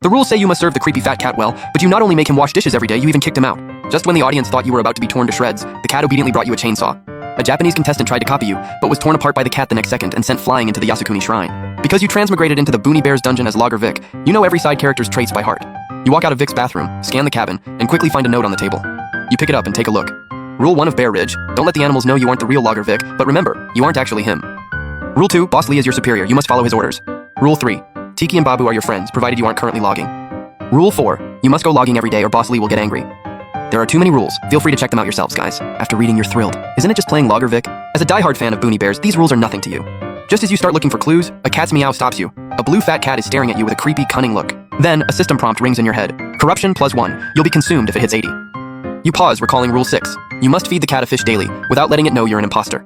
The rules say you must serve the creepy fat cat well, but you not only make him wash dishes every day, you even kicked him out. Just when the audience thought you were about to be torn to shreds, the cat obediently brought you a chainsaw. A Japanese contestant tried to copy you, but was torn apart by the cat the next second and sent flying into the Yasukuni shrine. Because you transmigrated into the Boonie Bear's dungeon as Logger Vic, you know every side character's traits by heart. You walk out of Vic's bathroom, scan the cabin, and quickly find a note on the table. You pick it up and take a look. Rule 1 of Bear Ridge, don't let the animals know you aren't the real Logger Vic, but remember, you aren't actually him. Rule 2, Boss Lee is your superior, you must follow his orders. Rule 3, Tiki and Babu are your friends, provided you aren't currently logging. Rule 4, you must go logging every day or Boss Lee will get angry. There are too many rules. Feel free to check them out yourselves, guys. After reading, you're thrilled. Isn't it just playing Logger Vic? As a diehard fan of Boonie Bears, these rules are nothing to you. Just as you start looking for clues, a cat's meow stops you. A blue fat cat is staring at you with a creepy, cunning look. Then, a system prompt rings in your head. Corruption +1. You'll be consumed if it hits 80. You pause, recalling Rule 6. You must feed the cat a fish daily, without letting it know you're an imposter.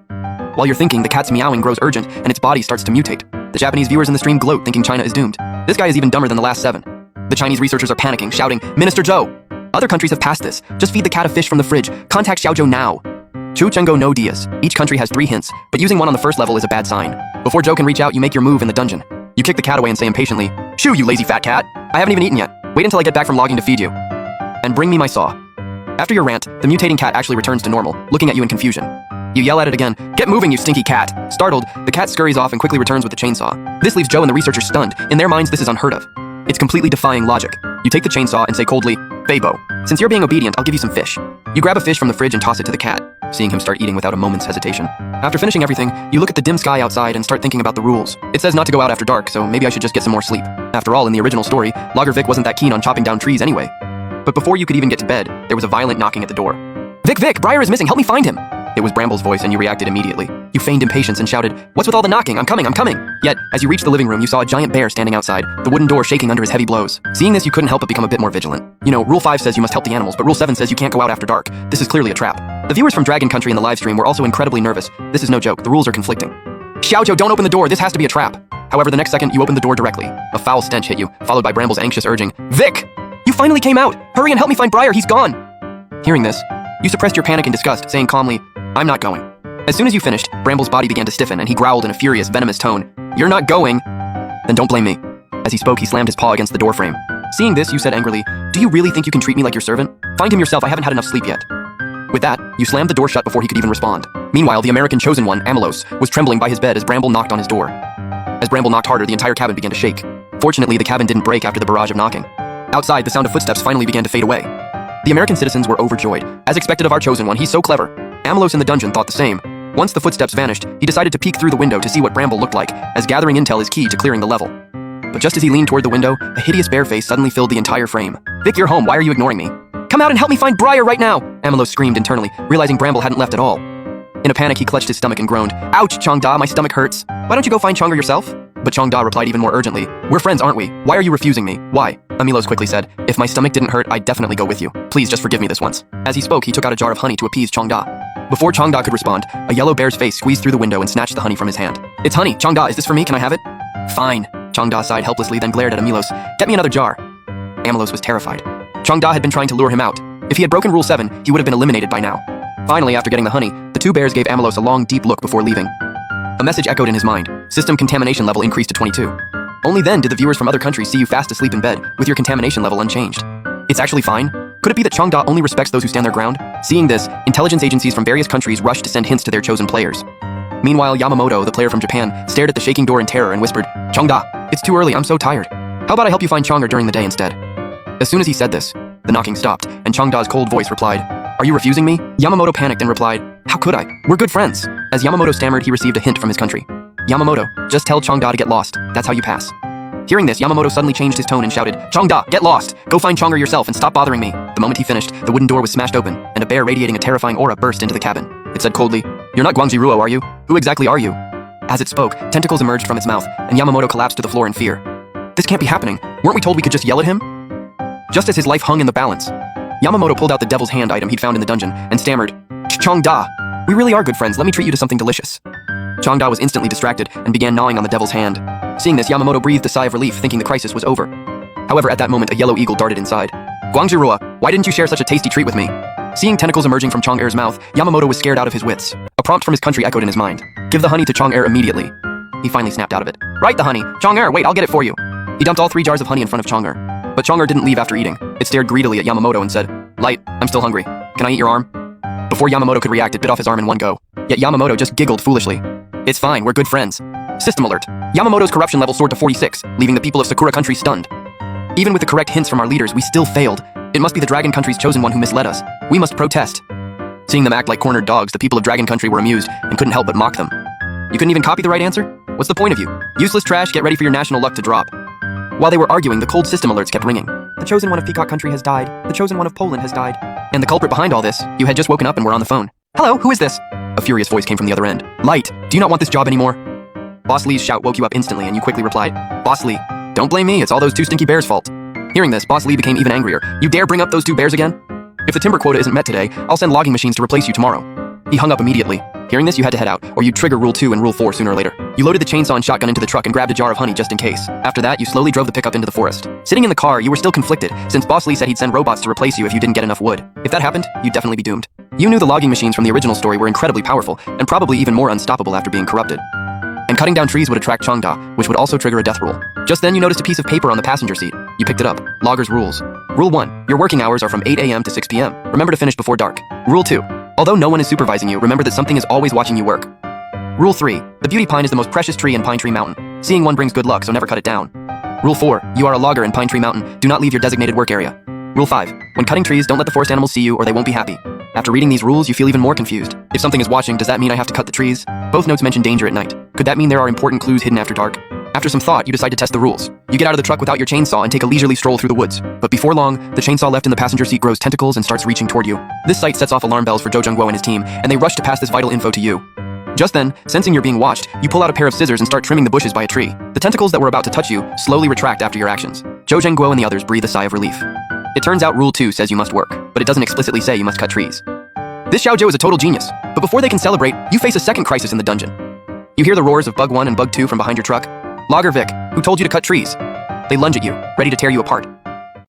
While you're thinking, the cat's meowing grows urgent, and its body starts to mutate. The Japanese viewers in the stream gloat, thinking China is doomed. This guy is even dumber than the last 7. The Chinese researchers are panicking, shouting, Minister Zhou! Other countries have passed this. Just feed the cat a fish from the fridge. Contact Xiaozhou now. Chu Chengo no dias. Each country has 3 hints, but using one on the first level is a bad sign. Before Zhou can reach out, you make your move in the dungeon. You kick the cat away and say impatiently, Shoo, you lazy fat cat! I haven't even eaten yet. Wait until I get back from logging to feed you. And bring me my saw. After your rant, the mutating cat actually returns to normal, looking at you in confusion. You yell at it again, Get moving, you stinky cat! Startled, the cat scurries off and quickly returns with the chainsaw. This leaves Zhou and the researchers stunned. In their minds, this is unheard of. It's completely defying logic. You take the chainsaw and say coldly, Babo, since you're being obedient, I'll give you some fish. You grab a fish from the fridge and toss it to the cat, seeing him start eating without a moment's hesitation. After finishing everything, you look at the dim sky outside and start thinking about the rules. It says not to go out after dark, so maybe I should just get some more sleep. After all, in the original story, Logger Vic wasn't that keen on chopping down trees anyway. But before you could even get to bed, there was a violent knocking at the door. Vic, Briar is missing, help me find him! It was Bramble's voice and you reacted immediately. You feigned impatience and shouted, What's with all the knocking? I'm coming! Yet, as you reached the living room, you saw a giant bear standing outside, the wooden door shaking under his heavy blows. Seeing this, you couldn't help but become a bit more vigilant. You know, Rule 5 says you must help the animals, but Rule 7 says you can't go out after dark. This is clearly a trap. The viewers from Dragon Country in the livestream were also incredibly nervous. This is no joke, the rules are conflicting. Xiaozhou, don't open the door, this has to be a trap. However, the next second, you opened the door directly. A foul stench hit you, followed by Bramble's anxious urging, Vic! You finally came out! Hurry and help me find Briar, he's gone! Hearing this, you suppressed your panic and disgust, saying calmly, I'm not going. As soon as you finished, Bramble's body began to stiffen and he growled in a furious, venomous tone, You're not going? Then don't blame me. As he spoke, he slammed his paw against the doorframe. Seeing this, you said angrily, Do you really think you can treat me like your servant? Find him yourself, I haven't had enough sleep yet. With that, you slammed the door shut before he could even respond. Meanwhile, the American chosen one, Amelos, was trembling by his bed as Bramble knocked on his door. As Bramble knocked harder, the entire cabin began to shake. Fortunately, the cabin didn't break after the barrage of knocking. Outside, the sound of footsteps finally began to fade away. The American citizens were overjoyed. As expected of our chosen one, he's so clever. Amelos in the dungeon thought the same. Once the footsteps vanished, he decided to peek through the window to see what Bramble looked like, as gathering intel is key to clearing the level. But just as he leaned toward the window, a hideous bear face suddenly filled the entire frame. Vic, you're home, why are you ignoring me? Come out and help me find Briar right now! Amelos screamed internally, realizing Bramble hadn't left at all. In a panic, he clutched his stomach and groaned, Ouch, Changda, my stomach hurts. Why don't you go find Chang'er yourself? But Changda replied even more urgently, We're friends, aren't we? Why are you refusing me? Why? Amelos quickly said, If my stomach didn't hurt, I'd definitely go with you. Please just forgive me this once. As he spoke, he took out a jar of honey to appease Changda. Before Changda could respond, a yellow bear's face squeezed through the window and snatched the honey from his hand. It's honey. Changda, is this for me? Can I have it? Fine. Changda sighed helplessly, then glared at Amelos. Get me another jar. Amelos was terrified. Changda had been trying to lure him out. If he had broken Rule 7, he would have been eliminated by now. Finally, after getting the honey, the 2 bears gave Amelos a long, deep look before leaving. A message echoed in his mind. System contamination level increased to 22. Only then did the viewers from other countries see you fast asleep in bed, with your contamination level unchanged. It's actually fine? Could it be that Changda only respects those who stand their ground? Seeing this, intelligence agencies from various countries rushed to send hints to their chosen players. Meanwhile, Yamamoto, the player from Japan, stared at the shaking door in terror and whispered, Changda, it's too early, I'm so tired. How about I help you find Chang'er during the day instead? As soon as he said this, the knocking stopped, and Changda's cold voice replied, Are you refusing me? Yamamoto panicked and replied, How could I? We're good friends. As Yamamoto stammered, he received a hint from his country. Yamamoto, just tell Changda to get lost. That's how you pass. Hearing this, Yamamoto suddenly changed his tone and shouted, Changda, get lost! Go find Chang'er yourself and stop bothering me. The moment he finished, the wooden door was smashed open, and a bear radiating a terrifying aura burst into the cabin. It said coldly, You're not Guangji Ruo, are you? Who exactly are you? As it spoke, tentacles emerged from its mouth, and Yamamoto collapsed to the floor in fear. This can't be happening. Weren't we told we could just yell at him? Just as his life hung in the balance, Yamamoto pulled out the devil's hand item he'd found in the dungeon and stammered, Changda, we really are good friends, let me treat you to something delicious. Changda was instantly distracted and began gnawing on the devil's hand. Seeing this, Yamamoto breathed a sigh of relief, thinking the crisis was over. However, at that moment, a yellow eagle darted inside. Guangjirua, why didn't you share such a tasty treat with me? Seeing tentacles emerging from Chang'er's mouth, Yamamoto was scared out of his wits. A prompt from his country echoed in his mind. Give the honey to Chang'er immediately. He finally snapped out of it. Right the honey. Chang'er, wait, I'll get it for you. He dumped all 3 jars of honey in front of Chang'er. But Qiang didn't leave after eating. It stared greedily at Yamamoto and said, "Light, I'm still hungry. Can I eat your arm?" Before Yamamoto could react, it bit off his arm in one go. Yet Yamamoto just giggled foolishly. "It's fine, we're good friends." System alert. Yamamoto's corruption level soared to 46, leaving the people of Sakura Country stunned. Even with the correct hints from our leaders, we still failed. It must be the Dragon Country's chosen one who misled us. We must protest. Seeing them act like cornered dogs, the people of Dragon Country were amused and couldn't help but mock them. You couldn't even copy the right answer? What's the point of you? Useless trash, get ready for your national luck to drop. While they were arguing, the cold system alerts kept ringing. The chosen one of Peacock Country has died. The chosen one of Poland has died. And the culprit behind all this, you had just woken up and were on the phone. "Hello, who is this?" A furious voice came from the other end. "Light, do you not want this job anymore?" Boss Lee's shout woke you up instantly and you quickly replied, "Boss Lee, don't blame me, it's all those two stinky bears' fault." Hearing this, Boss Lee became even angrier. "You dare bring up those two bears again? If the timber quota isn't met today, I'll send logging machines to replace you tomorrow." He hung up immediately. Hearing this, you had to head out, or you'd trigger Rule 2 and Rule 4 sooner or later. You loaded the chainsaw and shotgun into the truck and grabbed a jar of honey just in case. After that, you slowly drove the pickup into the forest. Sitting in the car, you were still conflicted, since Boss Lee said he'd send robots to replace you if you didn't get enough wood. If that happened, you'd definitely be doomed. You knew the logging machines from the original story were incredibly powerful, and probably even more unstoppable after being corrupted. And cutting down trees would attract Changda, which would also trigger a death rule. Just then, you noticed a piece of paper on the passenger seat. You picked it up. Logger's rules. Rule 1. Your working hours are from 8 a.m. to 6 p.m. Remember to finish before dark. Rule 2. Although no one is supervising you, remember that something is always watching you work. Rule 3. The beauty pine is the most precious tree in Pine Tree Mountain. Seeing one brings good luck, so never cut it down. Rule 4. You are a logger in Pine Tree Mountain. Do not leave your designated work area. Rule 5. When cutting trees, don't let the forest animals see you or they won't be happy. After reading these rules, you feel even more confused. If something is watching, does that mean I have to cut the trees? Both notes mention danger at night. Could that mean there are important clues hidden after dark? After some thought, you decide to test the rules. You get out of the truck without your chainsaw and take a leisurely stroll through the woods. But before long, the chainsaw left in the passenger seat grows tentacles and starts reaching toward you. This sight sets off alarm bells for Jo Jung-guo and his team, and they rush to pass this vital info to you. Just then, sensing you're being watched, you pull out a pair of scissors and start trimming the bushes by a tree. The tentacles that were about to touch you slowly retract after your actions. Jo Jung-guo and the others breathe a sigh of relief. It turns out Rule 2 says you must work, but it doesn't explicitly say you must cut trees. This Xiaozhou is a total genius, but before they can celebrate, you face a second crisis in the dungeon. You hear the roars of Bug 1 and Bug 2 from behind your truck. Logger Vic, who told you to cut trees? They lunge at you, ready to tear you apart.